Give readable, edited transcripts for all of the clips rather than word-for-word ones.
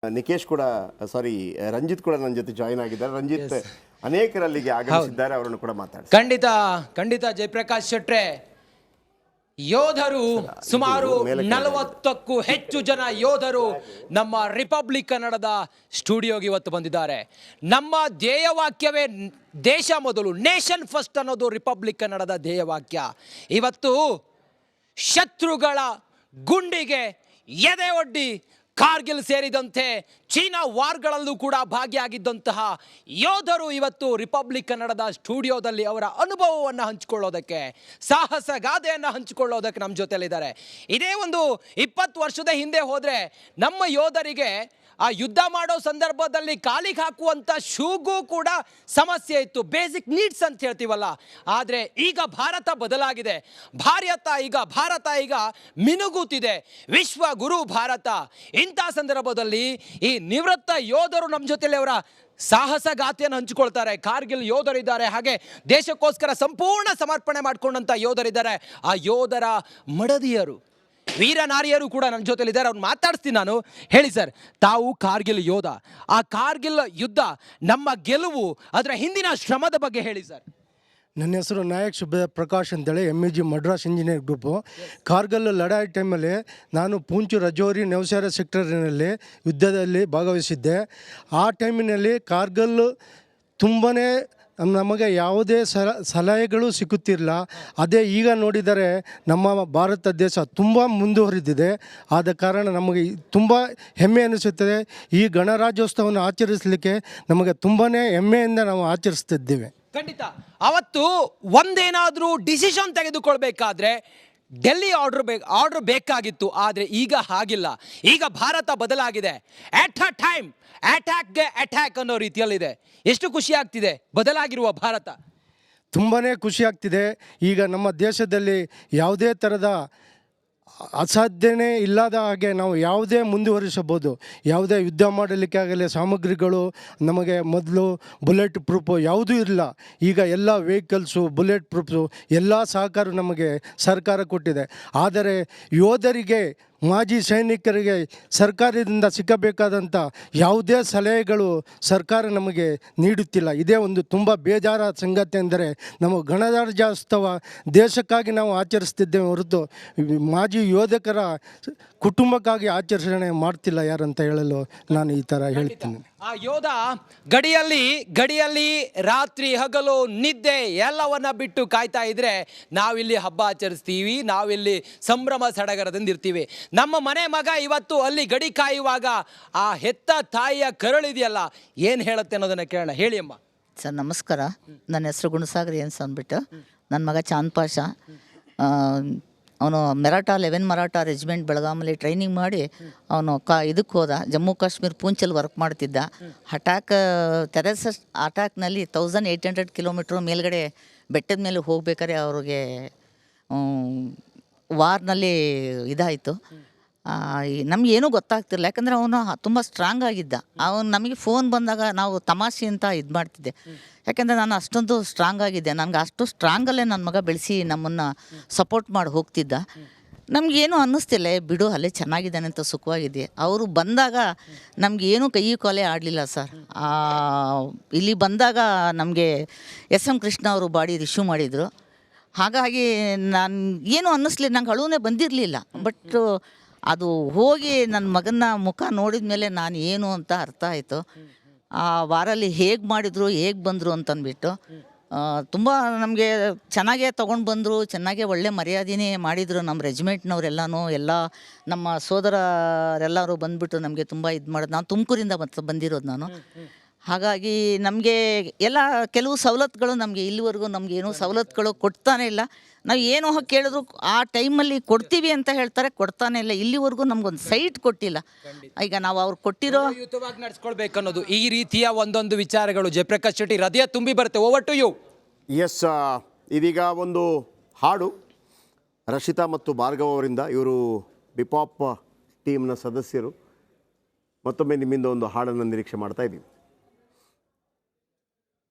ನಿಕೇಶ್ ಕೂಡ ಸಾರಿ ರಂಜಿತ್ ಕೂಡ ನನ್ನ ಜೊತೆ ಜಾಯಿನ್ ಆಗಿದ್ದಾರೆ. ರಂಜಿತ್ ಅನೇಕರಲ್ಲಿಗೆ ಆಗಮಿಸಿದ್ದಾರೆ, ಅವರನ್ನು ಕೂಡ ಮಾತಾಡಿ. ಖಂಡಿತ ಜಯಪ್ರಕಾಶ್ ಶೆಟ್ರೆ, ಯೋಧರು ಸುಮಾರು 40ಕ್ಕೂ ಹೆಚ್ಚು ಜನ ಯೋಧರು ನಮ್ಮ ರಿಪಬ್ಲಿಕ್ ಕನ್ನಡದ ಸ್ಟುಡಿಯೋಗೆ ಇವತ್ತು ಬಂದಿದ್ದಾರೆ. ನಮ್ಮ ಧ್ಯೇಯವಾಕ್ಯವೇ ದೇಶ ಮೊದಲು, ನೇಷನ್ ಫಸ್ಟ್ ಅನ್ನೋದು ರಿಪಬ್ಲಿಕ್ ಕನ್ನಡದ ಧ್ಯೇಯವಾಕ್ಯ. ಇವತ್ತು ಶತ್ರುಗಳ ಗುಂಡಿಗೆ ಎದೆ ಒಡ್ಡಿ ಕಾರ್ಗಿಲ್ ಸೇರಿದಂತೆ ಚೀನಾ ವಾರ್ಗಳಲ್ಲೂ ಕೂಡ ಭಾಗಿಯಾಗಿದ್ದಂತಹ ಯೋಧರು ಇವತ್ತು ರಿಪಬ್ಲಿಕ್ ಕನ್ನಡದ ಸ್ಟುಡಿಯೋದಲ್ಲಿ ಅವರ ಅನುಭವವನ್ನು ಹಂಚಿಕೊಳ್ಳೋದಕ್ಕೆ, ಸಾಹಸ ಗಾದೆಯನ್ನು ಹಂಚಿಕೊಳ್ಳೋದಕ್ಕೆ ನಮ್ಮ ಜೊತೆಲಿದ್ದಾರೆ. ಇದೇ ಒಂದು 20 ವರ್ಷದ ಹಿಂದೆ ಹೋದರೆ ನಮ್ಮ ಯೋಧರಿಗೆ ಆ ಯುದ್ಧ ಮಾಡೋ ಸಂದರ್ಭದಲ್ಲಿ ಕಾಲಿಗೆ ಹಾಕುವಂಥ ಶೂಗೂ ಕೂಡ ಸಮಸ್ಯೆ ಇತ್ತು, ಬೇಸಿಕ್ ನೀಡ್ಸ್ ಅಂತ ಹೇಳ್ತೀವಲ್ಲ. ಆದರೆ ಈಗ ಭಾರತ ಬದಲಾಗಿದೆ. ಭಾರತ ಈಗ ಮಿನುಗುತ್ತಿದೆ, ವಿಶ್ವ ಗುರು ಭಾರತ. ಇಂಥ ಸಂದರ್ಭದಲ್ಲಿ ಈ ನಿವೃತ್ತ ಯೋಧರು ನಮ್ಮ ಜೊತೆಲಿ ಅವರ ಸಾಹಸ ಗಾಥೆಯನ್ನು ಹಂಚಿಕೊಳ್ತಾರೆ. ಕಾರ್ಗಿಲ್ ಯೋಧರಿದ್ದಾರೆ, ಹಾಗೆ ದೇಶಕ್ಕೋಸ್ಕರ ಸಂಪೂರ್ಣ ಸಮರ್ಪಣೆ ಮಾಡಿಕೊಂಡಂಥ ಯೋಧರಿದ್ದಾರೆ. ಆ ಯೋಧರ ಮಡದಿಯರು, ವೀರ ನಾರಿಯರು ಕೂಡ ನನ್ನ ಜೊತೆಲಿದ್ದಾರೆ. ಅವ್ರು ಮಾತಾಡಿಸ್ತೀನಿ ನಾನು. ಹೇಳಿ ಸರ್, ತಾವು ಕಾರ್ಗಿಲ್ ಯೋಧ, ಆ ಕಾರ್ಗಿಲ್ ಯುದ್ಧ, ನಮ್ಮ ಗೆಲುವು, ಅದರ ಹಿಂದಿನ ಶ್ರಮದ ಬಗ್ಗೆ ಹೇಳಿ ಸರ್. ನನ್ನ ಹೆಸರು ನಾಯಕ್ ಪ್ರಕಾಶ್ ಅಂತೇಳಿ, MEG Madras engineer group. Kargil ಲಡಾಯಿ ಟೈಮಲ್ಲಿ ನಾನು ಪೂಂಚ್ ರಜೌರಿ ನೌಶೇರಾ ಸೆಕ್ಟರ್ನಲ್ಲಿ ಯುದ್ಧದಲ್ಲಿ ಭಾಗವಹಿಸಿದ್ದೆ. ಆ ಟೈಮಿನಲ್ಲಿ ಕಾರ್ಗಿಲ್ ತುಂಬಾ ನಮಗೆ ಯಾವುದೇ ಸಲಹೆಗಳು ಸಿಗುತ್ತಿರಲಿಲ್ಲ. ಅದೇ ಈಗ ನೋಡಿದರೆ ನಮ್ಮ ಭಾರತ ದೇಶ ತುಂಬ ಮುಂದುವರಿದಿದೆ. ಆದ ಕಾರಣ ನಮಗೆ ತುಂಬ ಹೆಮ್ಮೆ ಅನಿಸುತ್ತದೆ. ಈ ಗಣರಾಜ್ಯೋತ್ಸವವನ್ನು ಆಚರಿಸಲಿಕ್ಕೆ ನಮಗೆ ತುಂಬಾ ಹೆಮ್ಮೆಯಿಂದ ನಾವು ಆಚರಿಸ್ತಿದ್ದೇವೆ. ಖಂಡಿತ. ಅವತ್ತು ಒಂದೇನಾದರೂ ಡಿಸಿಷನ್ ತೆಗೆದುಕೊಳ್ಬೇಕಾದ್ರೆ ಡೆಲ್ಲಿ ಆರ್ಡರ್ ಬೇಕಾಗಿತ್ತು. ಆದರೆ ಈಗ ಹಾಗಿಲ್ಲ. ಈಗ ಭಾರತ ಬದಲಾಗಿದೆ. ಅಟ್ ಅ ಟೈಮ್ ಅಟ್ಯಾಕ್ಗೆ ಅಟ್ಯಾಕ್ ಅನ್ನೋ ರೀತಿಯಲ್ಲಿದೆ. ಎಷ್ಟು ಖುಷಿ ಆಗ್ತಿದೆ ಬದಲಾಗಿರುವ ಭಾರತ. ತುಂಬಾ ಖುಷಿ ಆಗ್ತಿದೆ. ಈಗ ನಮ್ಮ ದೇಶದಲ್ಲಿ ಯಾವುದೇ ಥರದ ಅಸಾಧ್ಯನೇ ಇಲ್ಲದ ಹಾಗೆ ನಾವು ಯಾವುದೇ ಮುಂದುವರಿಸಬಹುದು. ಯಾವುದೇ ಯುದ್ಧ ಮಾಡಲಿಕ್ಕೆ ಆಗಲಿ ಸಾಮಗ್ರಿಗಳು ನಮಗೆ ಮೊದಲು ಬುಲೆಟ್ ಪ್ರೂಫು ಯಾವುದೂ ಇಲ್ಲ. ಈಗ ಎಲ್ಲ ವೆಹಿಕಲ್ಸು ಬುಲೆಟ್ ಪ್ರೂಫು ಎಲ್ಲ ಸಹಕಾರ ನಮಗೆ ಸರ್ಕಾರ ಕೊಟ್ಟಿದೆ. ಆದರೆ ಯೋಧರಿಗೆ, ಮಾಜಿ ಸೈನಿಕರಿಗೆ ಸರ್ಕಾರದಿಂದ ಸಿಕ್ಕಬೇಕಾದಂಥ ಯಾವುದೇ ಸಲಹೆಗಳು ಸರ್ಕಾರ ನಮಗೆ ನೀಡುತ್ತಿಲ್ಲ. ಇದೇ ಒಂದು ತುಂಬ ಬೇಜಾರ ಸಂಗತಿ. ಅಂದರೆ ನಮ್ಮ ಗಣರಾಜ್ಯೋತ್ಸವ ದೇಶಕ್ಕಾಗಿ ನಾವು ಆಚರಿಸ್ತಿದ್ದೇವೆ ಹೊರತು ಮಾಜಿ ಯೋಧಕರ ಕುಟುಂಬಕ್ಕಾಗಿ ಆಚರಣೆ ಮಾಡ್ತಿಲ್ಲ ಯಾರಂತ ಹೇಳಲು ನಾನು ಈ ಥರ ಹೇಳ್ತೀನಿ. ಆ ಯೋಧ ಗಡಿಯಲ್ಲಿ ರಾತ್ರಿ ಹಗಲು ನಿದ್ದೆ ಎಲ್ಲವನ್ನ ಬಿಟ್ಟು ಕಾಯ್ತಾ ಇದ್ರೆ ನಾವಿಲ್ಲಿ ಹಬ್ಬ ಆಚರಿಸ್ತೀವಿ, ನಾವಿಲ್ಲಿ ಸಂಭ್ರಮ ಸಡಗರದಿಂದ ಇರ್ತೀವಿ. ನಮ್ಮ ಮನೆ ಮಗ ಇವತ್ತು ಅಲ್ಲಿ ಗಡಿ ಕಾಯುವಾಗ ಆ ಹೆತ್ತ ತಾಯಿಯ ಕರಳಿದೆಯಲ್ಲ, ಏನು ಹೇಳುತ್ತೆ ಅನ್ನೋದನ್ನ ಕೇಳೋಣ. ಹೇಳಿ ಅಮ್ಮ. ಸರ್ ನಮಸ್ಕಾರ. ನನ್ನ ಹೆಸರು ಗುಣಸಾಗರ್ ಏನ್ಸ್ ಅಂದ್ಬಿಟ್ಟು. ನನ್ನ ಮಗ ಚಾಂದ್ ಪಾಷಾ, ಅವನು ಮರಾಠಾ ರೆಜಿಮೆಂಟ್ ಬೆಳಗಾಮಲ್ಲಿ ಟ್ರೈನಿಂಗ್ ಮಾಡಿ ಅವನು ಇದಕ್ಕೆ ಹೋದ. ಜಮ್ಮು ಕಾಶ್ಮೀರ ಪೂಂಚಲ್ಲಿ ವರ್ಕ್ ಮಾಡ್ತಿದ್ದ. ಟೆರರಿಸ್ಟ್ ಅಟ್ಯಾಕ್ನಲ್ಲಿ 1800 ಕಿಲೋಮೀಟ್ರ್ ಮೇಲ್ಗಡೆ ಬೆಟ್ಟದ ಮೇಲೆ ಹೋಗ್ಬೇಕಾದ್ರೆ ಅವ್ರಿಗೆ ವಾರ್ನಲ್ಲಿ ಇದಾಯಿತು. ನಮಗೇನೂ ಗೊತ್ತಾಗ್ತಿರಲಿಲ್ಲ, ಯಾಕಂದರೆ ಅವನು ತುಂಬ ಸ್ಟ್ರಾಂಗ್ ಆಗಿದ್ದ. ಅವನು ನಮಗೆ ಫೋನ್ ಬಂದಾಗ ನಾವು ತಮಾಷೆ ಅಂತ ಇದು ಮಾಡ್ತಿದ್ದೆ, ಯಾಕೆಂದರೆ ನಾನು ಅಷ್ಟೊಂದು ಸ್ಟ್ರಾಂಗ್ ಆಗಿದ್ದೆ. ನನಗೆ ಅಷ್ಟು ಸ್ಟ್ರಾಂಗಲ್ಲೇ ನನ್ನ ಮಗ ಬೆಳೆಸಿ ನಮ್ಮನ್ನು ಸಪೋರ್ಟ್ ಮಾಡಿ ಹೋಗ್ತಿದ್ದ. ನಮಗೇನು ಅನ್ನಿಸ್ತಿಲ್ಲ, ಬಿಡು ಅಲ್ಲೇ ಚೆನ್ನಾಗಿದ್ದಾನೆ ಅಂತ ಸುಖವಾಗಿದ್ದೆ. ಅವರು ಬಂದಾಗ ನಮಗೇನು ಕೈ ಕಾಲೇ ಆಡಲಿಲ್ಲ ಸರ್. ಇಲ್ಲಿ ಬಂದಾಗ ನಮಗೆ SM ಕೃಷ್ಣ ಅವರು ಬಾಡಿ ರಿಶ್ಯೂ ಮಾಡಿದರು. ಹಾಗಾಗಿ ನಾನು ಏನು ಅನ್ನಿಸ್ಲಿಲ್ಲ, ನಂಗೆ ಅಳುವೇ ಬಂದಿರಲಿಲ್ಲ. ಬಟ್ ಅದು ಹೋಗಿ ನನ್ನ ಮಗನ ಮುಖ ನೋಡಿದ ಮೇಲೆ ನಾನು ಏನು ಅಂತ ಅರ್ಥ ಆಯಿತು. ಆ ವಾರಲ್ಲಿ ಹೇಗೆ ಮಾಡಿದರು, ಹೇಗೆ ಬಂದರು ಅಂತಂದ್ಬಿಟ್ಟು ತುಂಬ ನಮಗೆ ಚೆನ್ನಾಗೇ ತೊಗೊಂಡು ಬಂದರು. ಚೆನ್ನಾಗೇ ಒಳ್ಳೆ ಮರ್ಯಾದೆನೇ ಮಾಡಿದರು ನಮ್ಮ ರೆಜಿಮೆಂಟ್ನವರೆಲ್ಲನೂ. ಎಲ್ಲ ನಮ್ಮ ಸೋದರರೆಲ್ಲರೂ ಬಂದುಬಿಟ್ಟು ನಮಗೆ ತುಂಬ ಇದು ಮಾಡೋದು. ನಾನು ತುಮಕೂರಿಂದ ಬಂದಿರೋದು ನಾನು. ಹಾಗಾಗಿ ನಮಗೆ ಎಲ್ಲ ಕೆಲವು ಸವಲತ್ತುಗಳು ನಮಗೆ ಇಲ್ಲಿವರೆಗೂ ನಮಗೇನು ಸವಲತ್ತುಗಳು ಕೊಡ್ತಾನೆ ಇಲ್ಲ. ನಾವು ಏನೋ ಕೇಳಿದ್ರು ಆ ಟೈಮಲ್ಲಿ ಕೊಡ್ತೀವಿ ಅಂತ ಹೇಳ್ತಾರೆ, ಕೊಡ್ತಾನೆ ಇಲ್ಲ. ಇಲ್ಲಿವರೆಗೂ ನಮಗೊಂದು ಸೈಟ್ ಕೊಟ್ಟಿಲ್ಲ. ಈಗ ನಾವು ಅವ್ರು ಕೊಟ್ಟಿರೋ ಯುತವಾಗಿ ನಡೆಸ್ಕೊಳ್ಬೇಕು ಅನ್ನೋದು ಈ ರೀತಿಯ ಒಂದೊಂದು ವಿಚಾರಗಳು. ಜಯಪ್ರಕಾಶ್ ಶೆಟ್ಟಿ, ಹೃದಯ ತುಂಬಿ ಬರುತ್ತೆ. Over to you. ಎಸ್, ಇದೀಗ ಒಂದು ಹಾಡು ರಕ್ಷಿತಾ ಮತ್ತು ಭಾರ್ಗವ್ ಅವರಿಂದ. ಇವರು ಬಿಪಾಪ್ ಟೀಮ್ನ ಸದಸ್ಯರು. ಮತ್ತೊಮ್ಮೆ ನಿಮ್ಮಿಂದ ಒಂದು ಹಾಡನ್ನು ನಿರೀಕ್ಷೆ ಮಾಡ್ತಾ ಇದ್ದೀವಿ.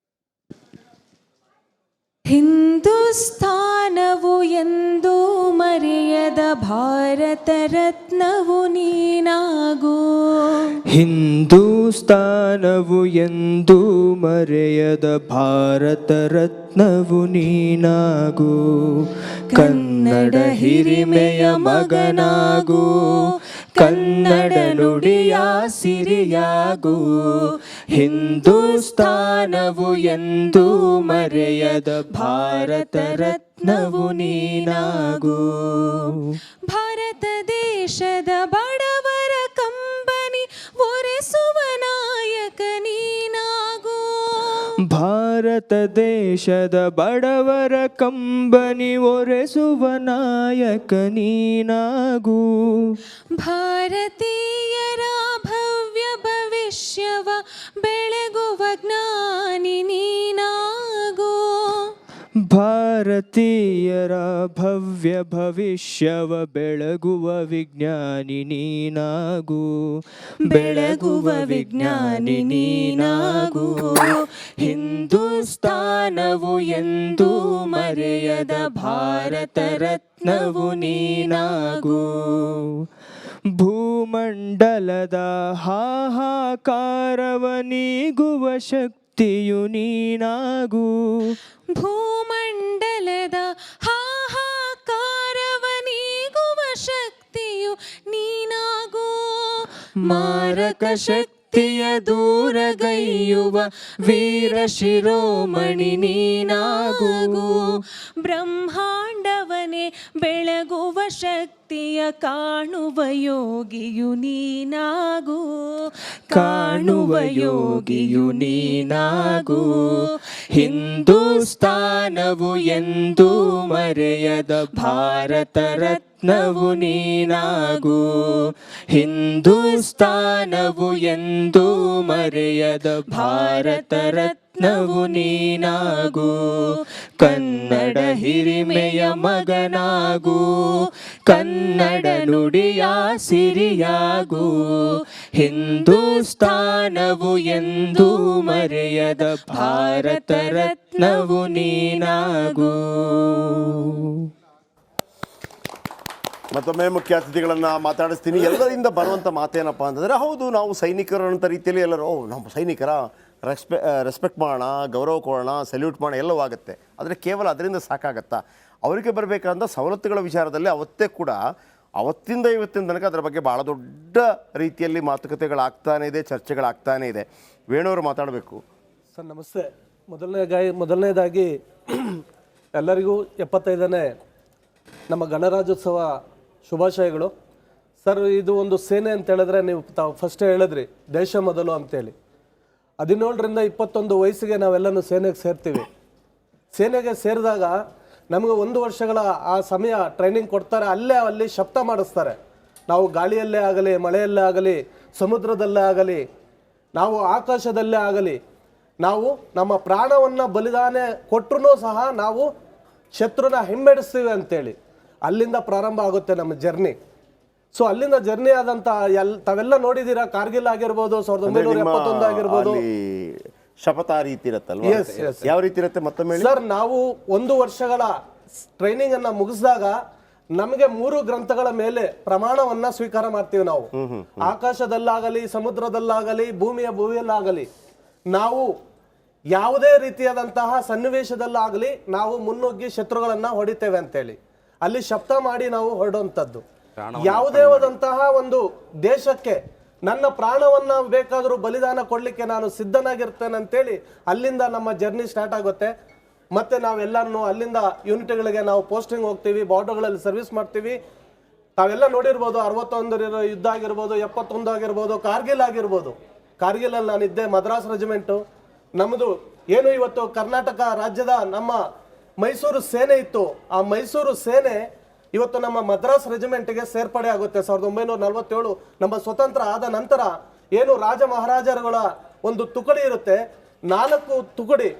ಹಿಂದೂಸ್ಥಾನವು ಎಂದೂ ಮರೆಯದ ಭಾರತ ರತ್ನವು ನೀನಾಗು. ಹಿಂದೂಸ್ತಾನವು ಎಂದೂ ಮರೆಯದ ಭಾರತ ರತ್ನವು ನೀನಾಗು, ಕನ್ನಡ ಹಿರಿಮೆಯ ಮಗನಾಗು, ಕನ್ನಡ ನುಡಿಯ ಸಿರಿಯಾಗು. ಹಿಂದೂಸ್ತಾನವು ಎಂದೂ ಮರೆಯದ ಭಾರತ ರತ್ನವು ನೀನಾಗು. ಭಾರತ ದೇಶದ ಬಡವರ ಕಂಬನಿ ಒರೆಸುವ ನಾಯಕ ನೀನಾಗು. ಭಾರತ ದೇಶದ ಬಡವರ ಕಂಬನಿ ಒರೆಸುವ ನಾಯಕ ನೀನಾಗು. ಭಾರತೀಯರ ಭವ್ಯ ಭವಿಷ್ಯವ ಬೆಳಗುವ ಜ್ಞಾನಿ ನೀನಾಗು. ಭಾರತೀಯರ ಭವ್ಯ ಭವಿಷ್ಯವ ಬೆಳಗುವ ವಿಜ್ಞಾನಿ ನೀನಾಗು, ಬೆಳಗುವ ವಿಜ್ಞಾನಿ ನೀನಾಗು. ಹಿಂದೂಸ್ತಾನವು ಎಂದೂ ಮರೆಯದ ಭಾರತ ರತ್ನವು ನೀನಾಗು. ಭೂಮಂಡಲದ ಹಾಹಾಕಾರವ ನೀಗುವ ಶಕ್ತಿಯು ನೀನಾಗು. ಭೂಮಂಡಲದ ಹಾಹಾಕಾರವ ನೀಗುವ ಶಕ್ತಿಯು ನೀನಾಗು. ಮಾರಕ ಶಕ್ತಿಯ ದೂರಗೈಯುವ ವೀರ ಶಿರೋಮಣಿ ನೀನಾಗು. ಬ್ರಹ್ಮಾಂಡವನೇ ಬೆಳಗುವ ಶಕ್ತಿಯ ಕಾಣುವ ಯೋಗಿಯು ನೀನಾಗು. ಕಾಣುವ ಯೋಗಿಯು ನೀನಾಗು. ಹಿಂದೂಸ್ತಾನವು ಎಂದೂ ಮರೆಯದ ಭಾರತ ರತ್ನವು ನೀನಾಗು. ಹಿಂದೂಸ್ತಾನವು ಎಂದೂ ಮರೆಯದ ಭಾರತ ರತ್ನವು ನೀನಾಗು. ಕನ್ನಡ ಹಿರಿಮೆಯ ಮಗನಾಗು, ಕನ್ನಡ ನುಡಿಯ ಸಿರಿಯಾಗು. ಹಿಂದೂಸ್ತಾನವು ಎಂದೂ ಮರೆಯದ ಭಾರತ ರತ್ನವು ನೀನಾಗು. ಮತ್ತೊಮ್ಮೆ ಮುಖ್ಯ ಅತಿಥಿಗಳನ್ನು ಮಾತಾಡಿಸ್ತೀನಿ. ಎಲ್ಲರಿಂದ ಬರುವಂಥ ಮಾತೇನಪ್ಪ ಅಂತಂದರೆ, ಹೌದು ನಾವು ಸೈನಿಕರು ಅಂತ ರೀತಿಯಲ್ಲಿ ಎಲ್ಲರೂ ನಾವು ಸೈನಿಕರ ರೆಸ್ಪೆಕ್ಟ್ ಮಾಡೋಣ, ಗೌರವ ಕೊಡೋಣ, ಸಲ್ಯೂಟ್ ಮಾಡೋಣ ಎಲ್ಲವೂ ಆಗುತ್ತೆ. ಆದರೆ ಕೇವಲ ಅದರಿಂದ ಸಾಕಾಗತ್ತಾ? ಅವರಿಗೆ ಬರಬೇಕಾದ ಸವಲತ್ತುಗಳ ವಿಚಾರದಲ್ಲಿ ಅವತ್ತಿಂದ ಇವತ್ತಿನ ತನಕ ಅದರ ಬಗ್ಗೆ ಭಾಳ ದೊಡ್ಡ ರೀತಿಯಲ್ಲಿ ಮಾತುಕತೆಗಳಾಗ್ತಾನೇ ಇದೆ, ಚರ್ಚೆಗಳಾಗ್ತಾನೇ ಇದೆ. ವೇಣುವರು ಮಾತಾಡಬೇಕು. ಸರ್ ನಮಸ್ತೆ. ಮೊದಲನೇದಾಗಿ ಎಲ್ಲರಿಗೂ 75ನೇ ನಮ್ಮ ಗಣರಾಜ್ಯೋತ್ಸವ ಶುಭಾಶಯಗಳು. ಸರ್, ಇದು ಒಂದು ಸೇನೆ ಅಂತ ಹೇಳಿದ್ರೆ ನೀವು ಫಸ್ಟ್ ಹೇಳಿದ್ರಿ ದೇಶ ಮೊದಲು ಅಂತೇಳಿ. 17ರಿಂದ 21 ವಯಸ್ಸಿಗೆ ನಾವೆಲ್ಲನೂ ಸೇನೆಗೆ ಸೇರ್ತೀವಿ. ಸೇನೆಗೆ ಸೇರಿದಾಗ ನಮಗೆ 1 ವರ್ಷಗಳ ಆ ಸಮಯ ಟ್ರೈನಿಂಗ್ ಕೊಡ್ತಾರೆ. ಅಲ್ಲಿ ಶಬ್ದ ಮಾಡಿಸ್ತಾರೆ. ನಾವು ಗಾಳಿಯಲ್ಲೇ ಆಗಲಿ, ಮಳೆಯಲ್ಲೇ ಆಗಲಿ, ಸಮುದ್ರದಲ್ಲೇ ಆಗಲಿ, ನಾವು ಆಕಾಶದಲ್ಲೇ ಆಗಲಿ, ನಾವು ನಮ್ಮ ಪ್ರಾಣವನ್ನು ಬಲಿದಾನ ಕೊಟ್ಟರೂ ಸಹ ನಾವು ಶತ್ರುನ ಹಿಮ್ಮೆಡಿಸ್ತೀವಿ ಅಂತೇಳಿ ಅಲ್ಲಿಂದ ಪ್ರಾರಂಭ ಆಗುತ್ತೆ ನಮ್ಮ ಜರ್ನಿ. ಸೊ ಅಲ್ಲಿಂದ ಜರ್ನಿ ಆದಂತ ತಾವೆಲ್ಲ ನೋಡಿದೀರಾ, ಕಾರ್ಗಿಲ್ ಆಗಿರ್ಬೋದು, 1971 ಆಗಿರ್ಬೋದು. ಶಪಥ ರೀತಿ ಇರುತ್ತಲ್ವಾ? ಯಾವ ರೀತಿ ಇರುತ್ತೆ ಮತ್ತೊಮ್ಮೆ ಸರ್, ನಾವು 1 ವರ್ಷಗಳ ಟ್ರೈನಿಂಗ್ ಅನ್ನ ಮುಗಿಸಿದಾಗ ನಮಗೆ 3 ಗ್ರಂಥಗಳ ಮೇಲೆ ಪ್ರಮಾಣವನ್ನ ಸ್ವೀಕಾರ ಮಾಡ್ತೀವಿ ನಾವು. ಆಕಾಶದಲ್ಲಾಗಲಿ, ಸಮುದ್ರದಲ್ಲಾಗಲಿ, ಭೂಮಿಯಲ್ಲಾಗಲಿ ನಾವು ಯಾವುದೇ ರೀತಿಯಾದಂತಹ ಸನ್ನಿವೇಶದಲ್ಲಾಗಲಿ ನಾವು ಮುನ್ನುಗ್ಗಿ ಶತ್ರುಗಳನ್ನ ಹೊಡಿತೇವೆ ಅಂತೇಳಿ ಅಲ್ಲಿ ಶಬ್ದ ಮಾಡಿ ನಾವು ಹೊರಡುವಂಥದ್ದು. ಯಾವುದೇ ಆದಂತಹ ಒಂದು ದೇಶಕ್ಕೆ ನನ್ನ ಪ್ರಾಣವನ್ನ ಬೇಕಾದರೂ ಬಲಿದಾನ ಕೊಡ್ಲಿಕ್ಕೆ ನಾನು ಸಿದ್ಧನಾಗಿರ್ತೇನೆ ಅಂತೇಳಿ ಅಲ್ಲಿಂದ ನಮ್ಮ ಜರ್ನಿ ಸ್ಟಾರ್ಟ್ ಆಗುತ್ತೆ. ಮತ್ತೆ ನಾವೆಲ್ಲರೂ ಅಲ್ಲಿಂದ ಯೂನಿಟ್ಗಳಿಗೆ ನಾವು ಪೋಸ್ಟಿಂಗ್ ಹೋಗ್ತೀವಿ, ಬಾರ್ಡರ್ಗಳಲ್ಲಿ ಸರ್ವಿಸ್ ಮಾಡ್ತೀವಿ. ತಾವೆಲ್ಲ ನೋಡಿರ್ಬೋದು, 61 ಯುದ್ಧ ಆಗಿರ್ಬೋದು, 71 ಆಗಿರ್ಬೋದು, ಕಾರ್ಗಿಲ್ ಆಗಿರ್ಬೋದು. ಕಾರ್ಗಿಲಲ್ಲಿ ನಾನಿದ್ದೆ, ಮದ್ರಾಸ್ ರೆಜಿಮೆಂಟು ನಮ್ಮದು. ಏನು ಇವತ್ತು ಕರ್ನಾಟಕ ರಾಜ್ಯದ ನಮ್ಮ ಮೈಸೂರು ಸೇನೆ ಇತ್ತು, ಆ ಮೈಸೂರು ಸೇನೆ ಇವತ್ತು ನಮ್ಮ ಮದ್ರಾಸ್ ರೆಜಿಮೆಂಟ್ಗೆ ಸೇರ್ಪಡೆ ಆಗುತ್ತೆ. 1947 ನಮ್ಮ ಸ್ವತಂತ್ರ ಆದ ನಂತರ ಏನು ರಾಜ ಮಹಾರಾಜರುಗಳ ಒಂದು ತುಕಡಿ ಇರುತ್ತೆ, 4 ತುಕಡಿ,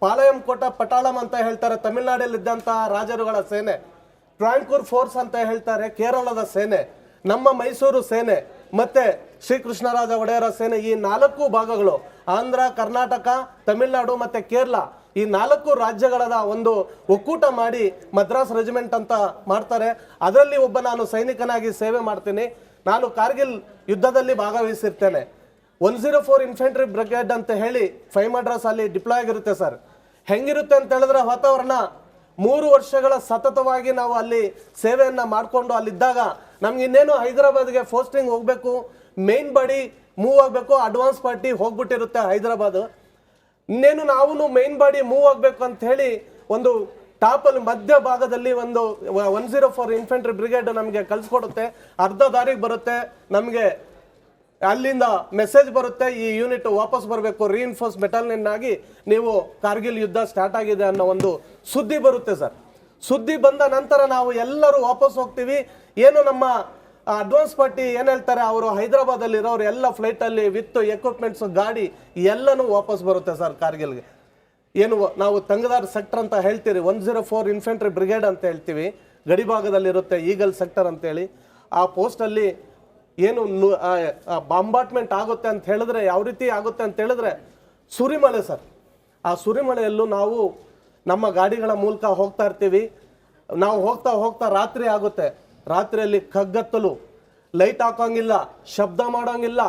ಪಾಳಯಂ ಕೋಟ ಪಟಾಳಂ ಅಂತ ಹೇಳ್ತಾರೆ ತಮಿಳುನಾಡಲ್ಲಿ ಇದ್ದಂತಹ ರಾಜರುಗಳ ಸೇನೆ, ಟ್ರಾಂಕೂರ್ ಫೋರ್ಸ್ ಅಂತ ಹೇಳ್ತಾರೆ ಕೇರಳದ ಸೇನೆ, ನಮ್ಮ ಮೈಸೂರು ಸೇನೆ, ಮತ್ತೆ ಶ್ರೀಕೃಷ್ಣರಾಜ ಒಡೆಯರ ಸೇನೆ. ಈ 4 ಭಾಗಗಳು ಆಂಧ್ರ, ಕರ್ನಾಟಕ, ತಮಿಳುನಾಡು ಮತ್ತೆ ಕೇರಳ, ಈ 4 ರಾಜ್ಯಗಳ ಒಂದು ಒಕ್ಕೂಟ ಮಾಡಿ ಮದ್ರಾಸ್ ರೆಜಿಮೆಂಟ್ ಅಂತ ಮಾಡ್ತಾರೆ. ಅದರಲ್ಲಿ ಒಬ್ಬ ನಾನು ಸೈನಿಕನಾಗಿ ಸೇವೆ ಮಾಡ್ತೀನಿ. ನಾನು ಕಾರ್ಗಿಲ್ ಯುದ್ಧದಲ್ಲಿ ಭಾಗವಹಿಸಿರ್ತೇನೆ. 104 ಇನ್ಫೆಂಟ್ರಿ ಬ್ರಿಗೇಡ್ ಅಂತ ಹೇಳಿ 5 ಮಡ್ರಾಸ್ ಅಲ್ಲಿ ಡಿಪ್ಲಾಯ್ ಆಗಿರುತ್ತೆ ಸರ್. ಹೆಂಗಿರುತ್ತೆ ಅಂತ ಹೇಳಿದ್ರೆ ವಾತಾವರಣ 3 ವರ್ಷಗಳ ಸತತವಾಗಿ ನಾವು ಅಲ್ಲಿ ಸೇವೆಯನ್ನ ಮಾಡಿಕೊಂಡು ಅಲ್ಲಿದ್ದಾಗ ನಮ್ಗೆ ಇನ್ನೇನು ಹೈದರಾಬಾದ್ಗೆ ಪೋಸ್ಟಿಂಗ್ ಹೋಗ್ಬೇಕು, ಮೇನ್ ಬಾಡಿ ಮೂವ್ ಆಗಬೇಕು, ಅಡ್ವಾನ್ಸ್ ಪಾರ್ಟಿ ಹೋಗ್ಬಿಟ್ಟಿರುತ್ತೆ ಹೈದರಾಬಾದ್. ಇನ್ನೇನು ನಾವು ಮೇನ್ ಬಾಡಿ ಮೂವ್ ಆಗಬೇಕು ಅಂತ ಹೇಳಿ ಒಂದು ಟಾಪಲ್ಲಿ ಮಧ್ಯ ಭಾಗದಲ್ಲಿ ಒಂದು 104 ಇನ್ಫೆಂಟ್ರಿ ಬ್ರಿಗೇಡ್ ನಮಗೆ ಕಳಿಸ್ಕೊಡುತ್ತೆ. ಅರ್ಧ ದಾರಿಗೆ ಬರುತ್ತೆ, ನಮಗೆ ಅಲ್ಲಿಂದ ಮೆಸೇಜ್ ಬರುತ್ತೆ, ಈ ಯೂನಿಟ್ ವಾಪಸ್ ಬರಬೇಕು, ರೀಇನ್ಫೋರ್ಸ್ ಮೆಟಲ್ನಿಂದ ಆಗಿ ನೀವು ಕಾರ್ಗಿಲ್ ಯುದ್ಧ ಸ್ಟಾರ್ಟ್ ಆಗಿದೆ ಅನ್ನೋ ಒಂದು ಸುದ್ದಿ ಬರುತ್ತೆ ಸರ್. ಸುದ್ದಿ ಬಂದ ನಂತರ ನಾವು ಎಲ್ಲರೂ ವಾಪಸ್ ಹೋಗ್ತೀವಿ. ಏನು ನಮ್ಮ ಅಡ್ವಾನ್ಸ್ ಪಾರ್ಟಿ ಏನು ಹೇಳ್ತಾರೆ, ಅವರು ಹೈದರಾಬಾದಲ್ಲಿ ಇರೋರು ಎಲ್ಲ ಫ್ಲೈಟಲ್ಲಿ ವಿತ್ ಎಕ್ವಿಪ್ಮೆಂಟ್ಸ್ ಗಾಡಿ ಎಲ್ಲನೂ ವಾಪಸ್ ಬರುತ್ತೆ ಸರ್ ಕಾರ್ಗಿಲ್ಗೆ. ಏನು ನಾವು ತಂಗದಾರ್ ಸೆಕ್ಟರ್ ಅಂತ ಹೇಳ್ತೀರಿ, 104 ಇನ್ಫೆಂಟ್ರಿ ಬ್ರಿಗೇಡ್ ಅಂತ ಹೇಳ್ತೀವಿ, ಗಡಿ ಭಾಗದಲ್ಲಿರುತ್ತೆ ಈಗಲ್ ಸೆಕ್ಟರ್ ಅಂತೇಳಿ. ಆ ಪೋಸ್ಟಲ್ಲಿ ಏನು ಬಾಂಬಾಟ್ಮೆಂಟ್ ಆಗುತ್ತೆ ಅಂತ ಹೇಳಿದ್ರೆ ಯಾವ ರೀತಿ ಆಗುತ್ತೆ ಅಂತ ಹೇಳಿದ್ರೆ ಸುರಿಮಳೆ ಸರ್. ಆ ಸುರಿಮಳೆಯಲ್ಲೂ ನಾವು ನಮ್ಮ ಗಾಡಿಗಳ ಮೂಲಕ ಹೋಗ್ತಾ ಇರ್ತೀವಿ. ನಾವು ಹೋಗ್ತಾ ಹೋಗ್ತಾ ರಾತ್ರಿ ಆಗುತ್ತೆ. ರಾತ್ರಿಯಲ್ಲಿ ಕಗ್ಗತ್ತಲು, ಲೈಟ್ ಹಾಕೋಂಗಿಲ್ಲ, ಶಬ್ದ ಮಾಡೋಂಗಿಲ್ಲ.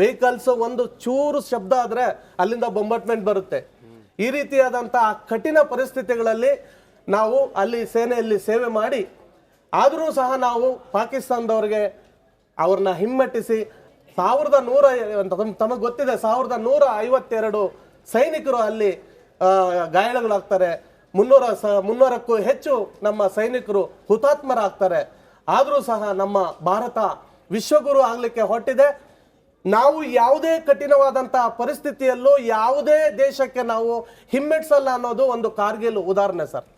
ವೆಹಿಕಲ್ಸ್ ಒಂದು ಚೂರು ಶಬ್ದ ಆದರೆ ಅಲ್ಲಿಂದ ಬೊಂಬಾಟ್ಮೆಂಟ್ ಬರುತ್ತೆ. ಈ ರೀತಿಯಾದಂಥ ಕಠಿಣ ಪರಿಸ್ಥಿತಿಗಳಲ್ಲಿ ನಾವು ಅಲ್ಲಿ ಸೇನೆಯಲ್ಲಿ ಸೇವೆ ಮಾಡಿ ಆದರೂ ಸಹ ನಾವು ಪಾಕಿಸ್ತಾನದವ್ರಿಗೆ ಅವ್ರನ್ನ ಹಿಮ್ಮೆಟ್ಟಿಸಿ 1100 ತಮಗೆ ಗೊತ್ತಿದೆ 1152 ಸೈನಿಕರು ಅಲ್ಲಿ ಗಾಯಾಳುಗಳಾಗ್ತಾರೆ. 300ಕ್ಕೂ ಹೆಚ್ಚು ನಮ್ಮ ಸೈನಿಕರು ಹುತಾತ್ಮರಾಗ್ತಾರೆ. ಆದರೂ ಸಹ ನಮ್ಮ ಭಾರತ ವಿಶ್ವಗುರು ಆಗಲಿಕ್ಕೆ ಹೊರಟಿದೆ. ನಾವು ಯಾವುದೇ ಕಠಿಣವಾದಂತಹ ಪರಿಸ್ಥಿತಿಯಲ್ಲೂ ಯಾವುದೇ ದೇಶಕ್ಕೆ ನಾವು ಹಿಮ್ಮೆಟ್ಸಲ್ಲ ಅನ್ನೋದು ಒಂದು ಕಾರ್ಗಿಲ್ ಉದಾಹರಣೆ ಸರ್.